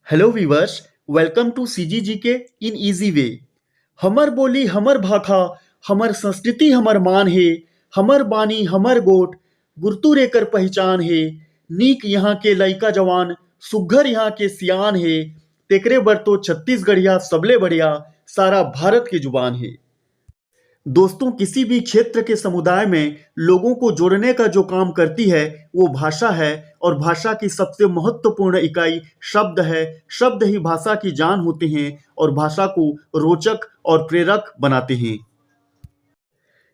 Hello viewers, welcome to CGGK in easy way. हमर बोली हमर भाखा, हमर संस्कृति हमर मान है, हमर बानी हमर गोट, गुरतुर एकर पहचान है। नीक यहाँ के लइका जवान, सुघ्घर यहाँ के सियान है। तेकरे बर तो छत्तीसगढ़िया सबले बढ़िया, सारा भारत की जुबान है। दोस्तों, किसी भी क्षेत्र के समुदाय में लोगों को जोड़ने का जो काम करती है वो भाषा है। और भाषा की सबसे महत्वपूर्ण इकाई शब्द है। शब्द ही भाषा की जान होते हैं और भाषा को रोचक और प्रेरक बनाते हैं।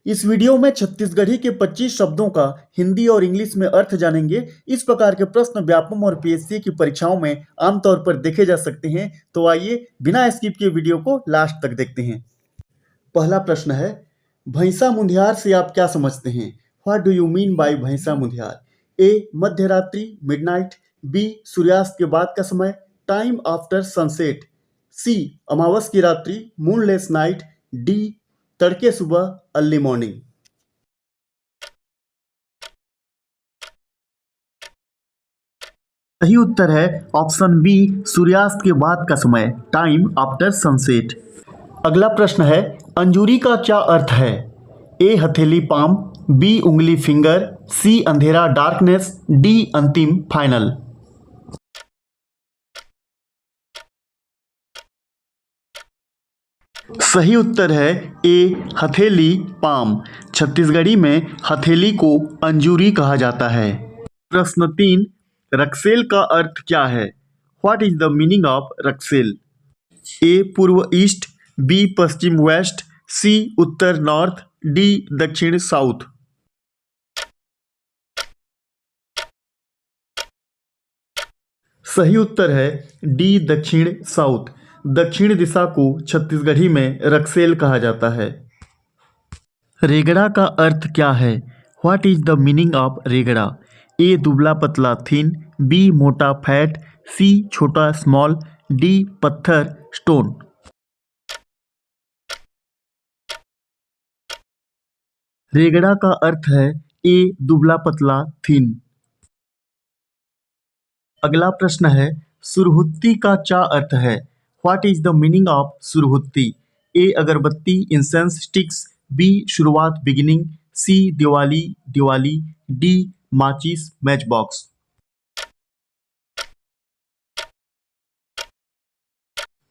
इस वीडियो में छत्तीसगढ़ी के 25 शब्दों का हिंदी और इंग्लिश में अर्थ जानेंगे। इस प्रकार के प्रश्न व्यापम और पीएससी की परीक्षाओं में आमतौर पर देखे जा सकते हैं। तो आइए बिना स्किप के वीडियो को लास्ट तक देखते हैं। पहला प्रश्न है, भैंसा मुंधियार से आप क्या समझते हैं? What do you mean by भैंसा मुंधियार? ए, मध्य रात्रि, मिडनाइट। बी, सूर्यास्त के बाद का समय, टाइम आफ्टर सनसेट। सी, अमावस की रात्रि, मूनलेस नाइट। डी, तड़के सुबह, अर्ली मॉर्निंग। सही उत्तर है ऑप्शन बी, सूर्यास्त के बाद का समय, टाइम आफ्टर सनसेट। अगला प्रश्न है, अंजूरी का क्या अर्थ है? ए, हथेली पाम। बी, उंगली फिंगर। सी, अंधेरा डार्कनेस। डी, अंतिम फाइनल। सही उत्तर है ए, हथेली पाम। छत्तीसगढ़ी में हथेली को अंजूरी कहा जाता है। प्रश्न 3, रक्सेल का अर्थ क्या है? What is the meaning of रक्सेल? ए, पूर्व ईस्ट। बी, पश्चिम वेस्ट। सी, उत्तर नॉर्थ। डी, दक्षिण साउथ। सही उत्तर है डी, दक्षिण साउथ। दक्षिण दिशा को छत्तीसगढ़ी में रक्सेल कहा जाता है। रेगड़ा का अर्थ क्या है? What is the meaning of रेगड़ा? ए, दुबला पतला थिन। बी, मोटा फैट। सी, छोटा स्मॉल। डी, पत्थर स्टोन। रेगड़ा का अर्थ है ए, दुबला पतला थिन। अगला प्रश्न है, सुरहुत्ती का क्या अर्थ है? What is the meaning of सुरहुत्ती? ए, अगरबत्ती इंसेंस स्टिक्स। बी, शुरुआत beginning. C, Diwali Diwali. D, माचिस मैच बॉक्स।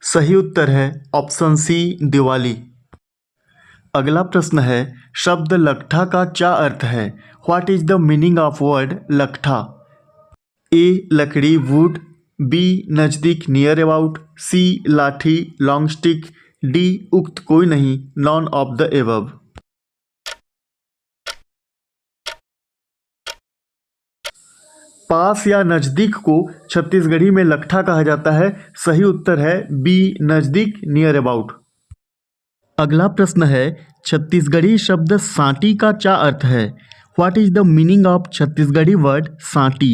सही उत्तर है ऑप्शन सी, दिवाली। अगला प्रश्न है, शब्द लट्ठा का क्या अर्थ है? What is the meaning of word लट्ठा? ए, लकड़ी वुड। बी, नज़दीक नियर अबाउट। सी, लाठी लॉन्ग स्टिक। डी, उक्त कोई नहीं नॉन ऑफ द एबव। पास या नज़दीक को छत्तीसगढ़ी में लट्ठा कहा जाता है। सही उत्तर है बी, नज़दीक नियर अबाउट। अगला प्रश्न है, छत्तीसगढ़ी शब्द सांटी का क्या अर्थ है? What is the meaning of Chhattisgarhi word सांटी?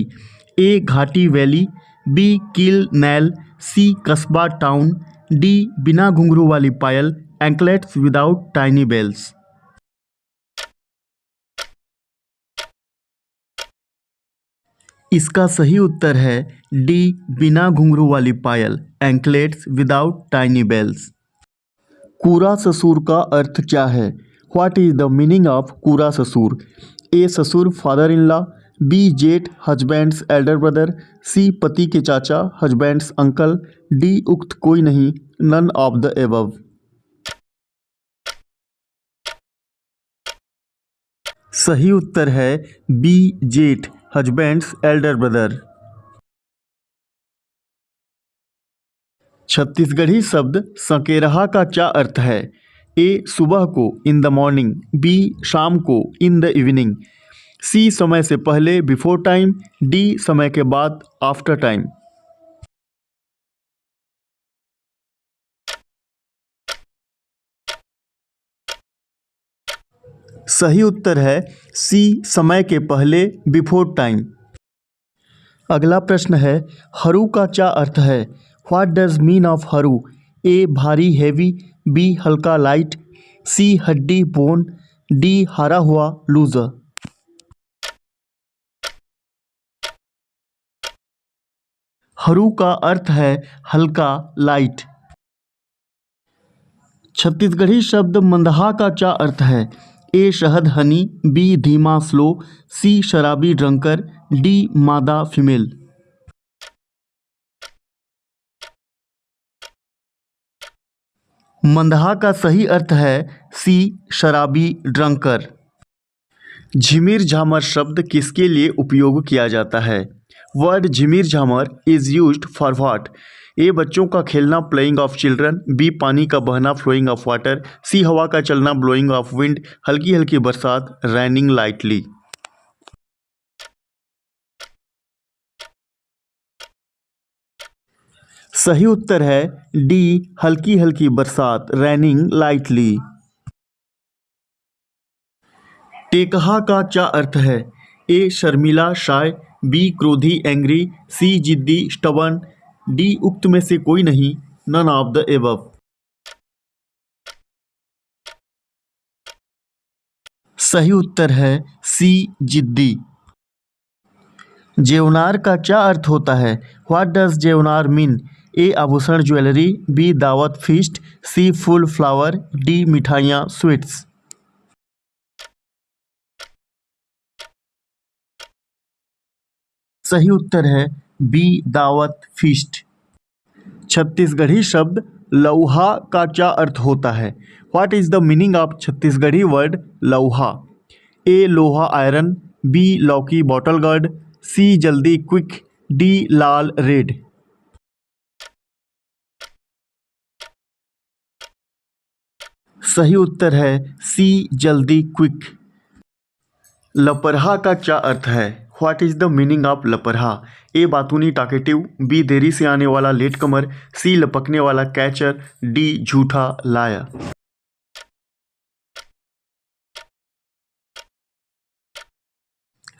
ए, घाटी वैली। बी, कील नैल। सी, कस्बा टाउन। डी, बिना घुंघरू वाली पायल, एंकलेट्स विदाउट टाइनी बेल्स। इसका सही उत्तर है डी, बिना घुंघरू वाली पायल, एंकलेट्स विदाउट टाइनी बेल्स। कूरा ससुर का अर्थ क्या है? What is the meaning of कूरा ससुर? ए, ससुर फादर इन लॉ। बी, जेठ हस्बैंड्स एल्डर ब्रदर। सी, पति के चाचा हस्बैंड्स अंकल। डी, उक्त कोई नहीं नन ऑफ द एबव। सही उत्तर है बी, जेठ हस्बैंड्स एल्डर ब्रदर। छत्तीसगढ़ी शब्द सकेरहा का क्या अर्थ है? ए, सुबह को इन द मॉर्निंग। बी, शाम को इन द इवनिंग। सी, समय से पहले बिफोर टाइम। डी, समय के बाद आफ्टर टाइम। सही उत्तर है सी, समय के पहले बिफोर टाइम। अगला प्रश्न है, हरू का क्या अर्थ है? व्हाट डज मीन ऑफ हरू? ए, भारी हैवी। बी, हल्का लाइट। सी, हड्डी बोन। डी, हारा हुआ लूजर। हरू का अर्थ है हल्का, लाइट। छत्तीसगढ़ी शब्द मंदहा का क्या अर्थ है? ए शहद हनी, बी धीमा स्लो, सी शराबी ड्रंकर, डी मादा फीमेल। मंदहा का सही अर्थ है सी शराबी ड्रंकर। झिमिर झामर शब्द किसके लिए उपयोग किया जाता है? वर्ड झिमिर झामर is used for what? A बच्चों का खेलना प्लेइंग ऑफ चिल्ड्रन, बी पानी का बहना फ्लोइंग ऑफ वाटर, सी हवा का चलना ब्लोइंग ऑफ विंड, हल्की हल्की बरसात रैनिंग लाइटली। सही उत्तर है डी हल्की हल्की बरसात रैनिंग लाइटली। टेकहा का क्या अर्थ है? ए शर्मिला शाय, बी क्रोधी एंग्री, सी जिद्दी स्टबर्न, डी उक्त में से कोई नहीं नन ऑफ द एबव। सही उत्तर है सी जिद्दी। जेवनार का क्या अर्थ होता है? व्हाट डज जेवनार मीन? ए आभूषण ज्वेलरी, बी दावत फीस्ट, सी फूल फ्लावर, डी मिठाइयाँ स्वीट्स। सही उत्तर है बी दावत फीस्ट। छत्तीसगढ़ी शब्द लौहा का क्या अर्थ होता है? What is the meaning of Chhattisgarhi word लौहा? ए लोहा आयरन, बी लौकी बॉटल गार्ड, सी जल्दी क्विक, डी लाल रेड। सही उत्तर है सी जल्दी क्विक। लपरहा का क्या अर्थ है? What is the meaning of लपरहा? ए बातूनी टाकेटिव, बी देरी से आने वाला लेट कमर, सी लपकने वाला कैचर, डी झूठा लायर।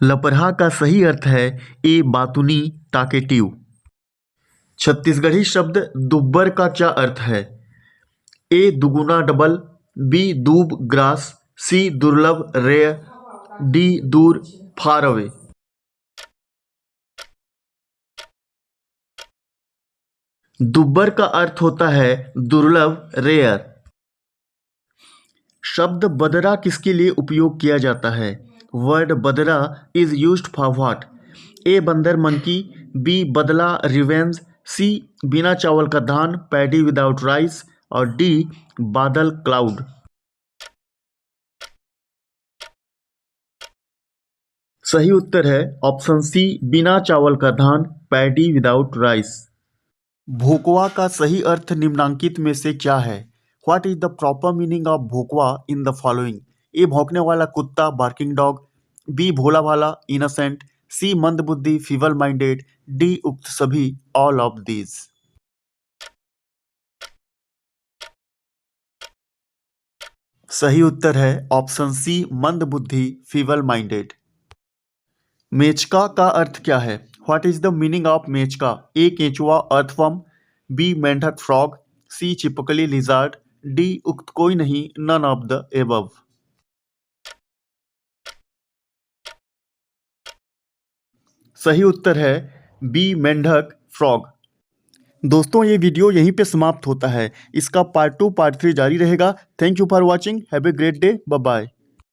लपरहा का सही अर्थ है ए बातूनी टाकेटिव। छत्तीसगढ़ी शब्द दुब्बर का क्या अर्थ है? ए दुगुना डबल, बी दूब ग्रास, सी दुर्लभ रेयर, डी दूर फार अवे। दुब्बर का अर्थ होता है दुर्लभ रेयर। शब्द बदरा किसके लिए उपयोग किया जाता है? वर्ड बदरा इज यूज्ड फॉर व्हाट? ए बंदर मंकी, बी बदला रिवेंज, सी बिना चावल का धान पैडी विदाउट राइस, और डी बादल क्लाउड। सही उत्तर है ऑप्शन सी बिना चावल का धान पैडी विदाउट राइस। भोकवा का सही अर्थ निम्नांकित में से क्या है? What is the proper meaning of भोकवा इन द फॉलोइंग? ए भौंकने वाला कुत्ता बार्किंग डॉग, बी भोला भाला इनोसेंट, सी मंदबुद्धि फीवल माइंडेड, डी उक्त सभी ऑल ऑफ दीज। सही उत्तर है ऑप्शन सी मंदबुद्धि फीवल माइंडेड। मेचका का अर्थ क्या है? What is the meaning of मेचका? ए केंचुआ अर्थवर्म, बी मेंढक फ्रॉग, सी चिपकली लिजार्ड, डी उक्त कोई नहीं नन ऑफ द एबव। सही उत्तर है बी मेंढक फ्रॉग। दोस्तों ये वीडियो यहीं पे समाप्त होता है। इसका पार्ट 2 पार्ट 3 जारी रहेगा। Thank you for watching. Have a great day. Bye bye.